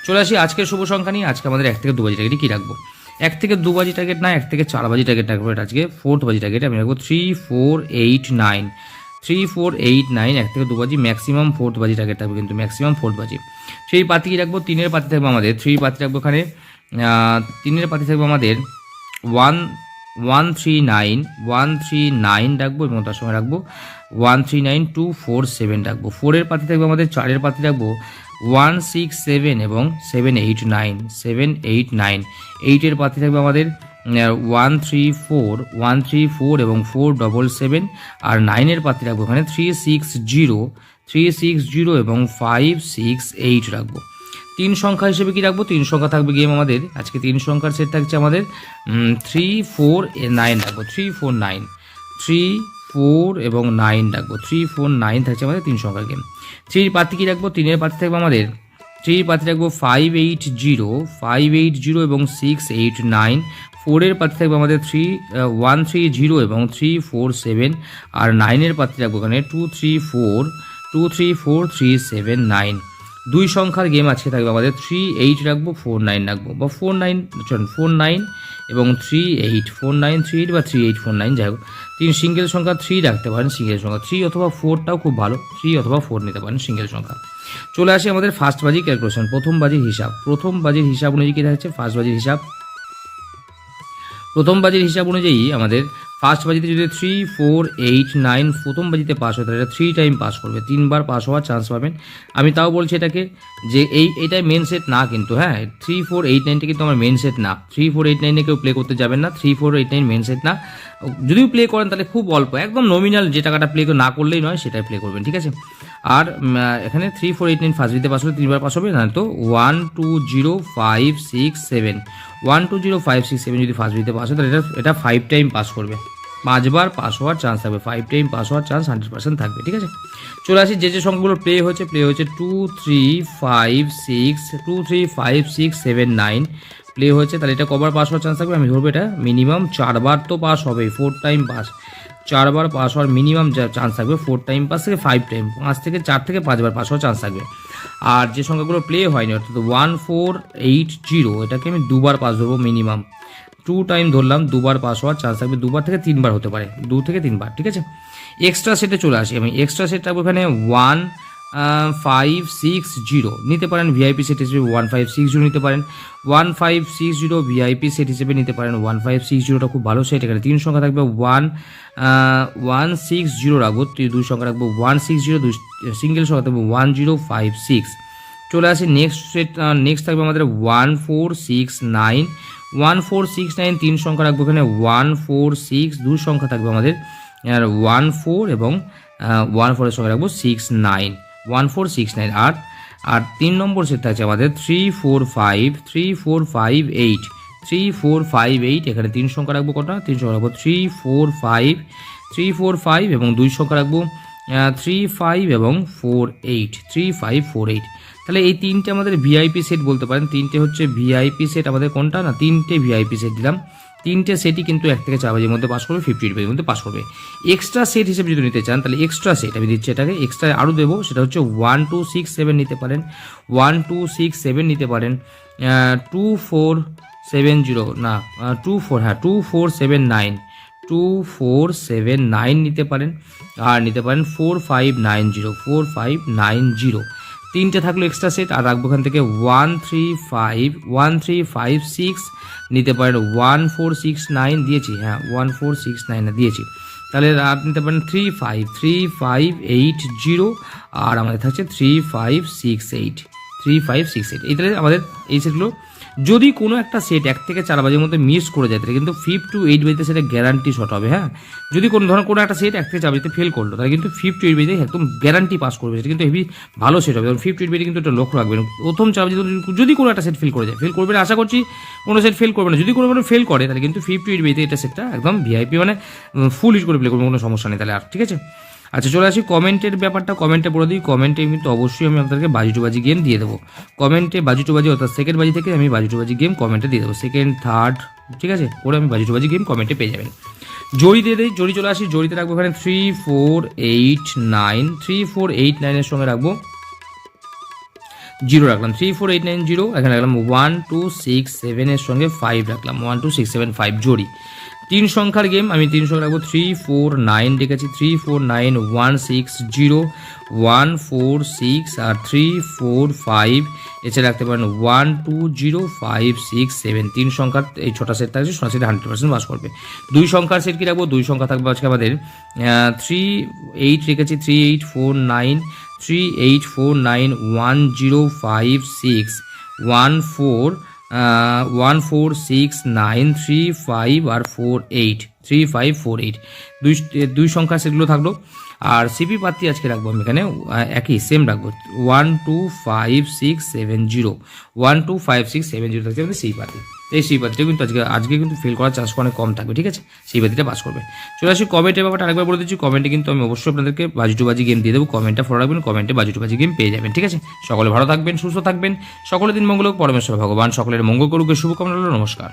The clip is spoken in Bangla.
চলে আসি আজকের শুভ সংখ্যা নিয়ে। আজকে আমাদের 1 থেকে 2 বাজি টার্গেটে কী রাখবো? 1 থেকে 2 বাজি টার্গেট না, 1 থেকে 4 বাজি টার্গেট রাখবো। এটা আজকে 4th বাজি টার্গেট আমি রাখবো 3, 4, 8, 9। 3, 4, 8, 9 1 থেকে 2 বাজি, ম্যাক্সিমাম 4th বাজি টার্গেট থাকবে, কিন্তু ম্যাক্সিমাম 4th বাজি। সেই পাতি কী রাখবো? 3-এর পাতি থাকবে আমাদের, 3 পাতি রাখবো এখানে। 3-এর পাতি থাকবে আমাদের 139 139 রাখবো, এবং তার সঙ্গে রাখবো 139 247 রাখবো। 4-এর পাতি থাকবে আমাদের, 4-এর পাতি রাখবো 167 এবং 789 789। 8-এর পাতি থাকবে আমাদের 134 এবং 477। আর 9-এর পাতি রাখবো এখানে 360 এবং 568 রাখবো। 3 সংখ্যা হিসেবে কি রাখবো? 3 সংখ্যা থাকবে গেম আমাদের আজকে। 3 সংখ্যার সেট থাকছে আমাদের 3, 4, 9 রাখবো। 3, 4, 9 3, 4 এবং 9 রাখবো। 3, 4, 9 থাকছে আমাদের 3 সংখ্যার গেম। 3 পাতি কি রাখবো? 3-এর পাতি থাকবে আমাদের 3 পাতি রাখবো 580 এবং 689। 4-এর পাতি থাকবে আমাদের 130 এবং 347। আর 9-এর পাতি রাখবো এখানে 234 379। 2 সংখ্যার গেম আজকে থাকবে আমাদের 38 রাখবো, 49 রাখবো, বা 49 এবং 38 4938 বা 3849, যাই হোক। 3 সিঙ্গেল সংখ্যা 3 রাখতে পারেন, সিঙ্গেল সংখ্যা 3 অথবা 4টাও খুব ভালো, 3 অথবা 4 নিতে পারেন সিঙ্গেল সংখ্যা। চলে আসি আমাদের ফার্স্ট বাজি ক্যালকুলেশন, প্রথম বাজির হিসাব। প্রথম বাজির হিসাব অনুযায়ী কী থাকছে? ফার্স্ট বাজির হিসাব। প্রথম বাজির হিসাব অনুযায়ী আমাদের ফার্স্ট বাজিতে যদি 3, 4, 8, 9 প্রথম বাজিতে পাস হয়, তাহলে এটা 3 টাইম পাস করবে, 3 বার পাস হওয়ার চান্স পাবেন। আমি তাও বলছি এটাকে যে এইটাই মেন সেট না কিন্তু, হ্যাঁ 3, 4, 8, 9টা কিন্তু আমার মেন সেট না। 3, 4, 8, 9-এ কেউ প্লে করতে যাবেন না। 3, 4, 8, 9 মেন সেট না। যদিও প্লে করেন তাহলে খুব অল্প, একদম নমিনাল, যে টাকাটা প্লে না করলেই নয় সেটাই প্লে করবেন, ঠিক আছে। আর এখানে 3, 4, 8, 9 ফার্স্ট বাজিতে পাস হলে 3 বার পাস হবে না, তো 1, 2, 0, 5, 6, 7 1, 2, 0, 5, 6, 7 যদি ফার্স্ট বাজিতে পাস হয় তাহলে এটা 5 টাইম পাস করবে, 5 বার পাস হওয়ার চান্স থাকবে, 5 টাইম পাস হওয়ার চান্স 100% থাকবে, ঠিক আছে। চলে আসি যে সংখ্যাগুলো প্লে হয়েছে 2, 3, 5, 6 2, 3, 5, 6, 7, 9 প্লে হয়েছে, তাহলে এটা কবার পাস হওয়ার চান্স থাকবে? আমি ধরবো এটা মিনিমাম 4 বার তো পাস হবে, 4 টাইম পাস, 4 বার পাস হওয়ার মিনিমাম চান্স থাকবে। 4 টাইম পাস থেকে 5 টাইম, 4 থেকে 5 বার পাস হওয়ার চান্স থাকবে। আর যে সংখ্যাগুলো প্লে হয়নি, অর্থাৎ 1480, এটাকে আমি 2 বার পাস ধরবো মিনিমাম, 2 টাইম ধরলাম, 2 বার পাস হওয়ার চান্স থাকবে, 2 বার থেকে 3 বার হতে পারে, 2 থেকে 3 বার, ঠিক আছে। এক্সট্রা সেটে চলে আসি আমি। এক্সট্রা সেট রাখবো এখানে 1560 নিতে পারেন, ভিআইপি সেট হিসেবে 1560 নিতে পারেন, 1560 ভিআইপি সেট হিসেবে নিতে পারেন। 1560টা খুব ভালো সেট। এখানে 3 সংখ্যা থাকবে 160 রাখবো, 2 সংখ্যা রাখবো 160, সিঙ্গেল সংখ্যা থাকবে 1056। চলে আসি নেক্সট সেট। নেক্সট থাকবে আমাদের 1469 3 সংখ্যা রাখবো এখানে 146, 2 সংখ্যা থাকবে আমাদের 14 এবং 14-এর সংখ্যা রাখবো 69 1469। আর 3 নম্বর সেট থাকছে আমাদের 3458 এখানে 3 সংখ্যা রাখবো কটা? 3 সংখ্যা রাখবো 345 এবং 2 সংখ্যা রাখবো 35 এবং 3548। তাহলে এই 3টে আমাদের ভিআইপি সেট বলতে পারেন। 3টে হচ্ছে ভিআইপি সেট আমাদের, কোনটা না 3টে ভিআইপি সেট দিলাম। 3টে সেটই কিন্তু 1 থেকে 4 বাজির মধ্যে পাস করবে, 50 বাজির মধ্যে পাস করবে। এক্সট্রা সেট হিসেবে যদি নিতে চান তাহলে এক্সট্রা সেট আমি দিচ্ছি, এটাকে এক্সট্রা আরও দেবো, সেটা হচ্ছে 1267 নিতে পারেন, 1267 নিতে পারেন, 2470 না 2479 2479 নিতে পারেন, আর নিতে পারেন 4590 3টে থাকলো এক্সট্রা সেট। আর রাখবো এখান থেকে 1356 নিতে পারেন, 1469 দিয়েছি, হ্যাঁ 1469 দিয়েছি। তাহলে আর নিতে পারেন 3580, আর আমাদের থাকছে 3568 এইটাই আমাদের এই সেটগুলো। যদি কোনো একটা সেট 1 থেকে 4 বাজির মধ্যে মিস করে যায় তাহলে কিন্তু 5 to 8 বাজিতে সেটা গ্যারান্টি শট হবে, হ্যাঁ। যদি কোনো ধরনের কোনো একটা সেট 1 থেকে 4 বাজিতে ফেল করলো তাহলে কিন্তু 5 to 8 বাজিতে একদম গ্যারান্টি পাস করবে, সেটা কিন্তু হেভি ভালো সেট হবে। 5 to 8 বাজিতে কিন্তু এটা লক্ষ্য রাখবেন, প্রথম 4 বাজিতে যদি কোনো একটা সেট ফেল করে যায়, ফেল করবে না আশা করছি, কোনো সেট ফেল করবে না। যদি কোনো ফেল করে তাহলে কিন্তু 5 to 8 বাজিতে এটা সেটটা একদম ভিআইপি মানে ফুল ইউজ করে প্লে করবে, কোনো সমস্যা নেই তাহলে আর, ঠিক আছে। আচ্ছা চলে আসি কমেন্টের ব্যাপারটা। কমেন্টে বলে দিই, কমেন্টে কিন্তু অবশ্যই আমি আপনাদেরকে বাজি টু বাজি গেম দিয়ে দেবো। কমেন্টে বাজি টু বাজি অর্থাৎ সেকেন্ড বাজি থেকে আমি বাজি টু বাজি গেম কমেন্টে দিয়ে দেবো, সেকেন্ড থার্ড, ঠিক আছে, করে আমি বাজি টু বাজি গেম কমেন্টে পেয়ে যাবেন। জড়ি দিয়ে দিই, জড়ি চলে আসি। জড়িতে রাখবো এখানে 3489 3489 এর সঙ্গে রাখবো জিরো রাখলাম, 3 4 8 9 জিরো, এখানে রাখলাম 1 2 6 7 এর সঙ্গে 5 রাখলাম, 1 2 6 7 5 জোড়ি। 3 সংখ্যার গেম, আমি 3 সংখ্যা রাখবো 3 4 9 রেখেছি, 3 4 9 1 6 0 1 4 6 আর 3 4 5, এছাড়া রাখতে পারেন 1 2 0 5 6 7। 3 সংখ্যার এই ছোটা সেট থাকছে, ছোটা সেটে 100% পাস করবে। 2 সংখ্যার সেট কি রাখবো, 2 সংখ্যা থাকবে আজকে আমাদের 3 8 রেখেছি, 3 8 4 9 3 8 4 9 1 0 5 6 1 4 1 4 6 9 3 5 আর 4 8 3 5 4 8, দুই সংখ্যা সেগুলো থাকলো। আর সিপি পাতি আজকে রাখবো আমি এখানে একই সেম রাখবো, 1 2 5 6 7 0 1 2 5 6 7 0 থাকছে আমাদের সিপি পাতি। এই সিপি পাতিটা কিন্তু আজকে কিন্তু ফেল করার চান্স অনেক কম থাকবে, ঠিক আছে, সিপি পাতিটা পাস করবে। চলে আসি কমেন্টের ব্যাপারটা আরেকবার বলে দিচ্ছি, কমেন্টে কিন্তু আমি অবশ্যই আপনাদেরকে বাজি টু বাজি গেম দিয়ে দেবো, কমেন্টটা ফলো রাখবেন, কমেন্টে বাজি টু বাজি গেম পেয়ে যাবেন, ঠিক আছে। সকলে ভালো থাকবেন, সুস্থ থাকবেন, সকলের দিন মঙ্গল হোক, পরমেশ্বর ভগবান সকলের মঙ্গল করুক, শুভকামনা রইল, নমস্কার।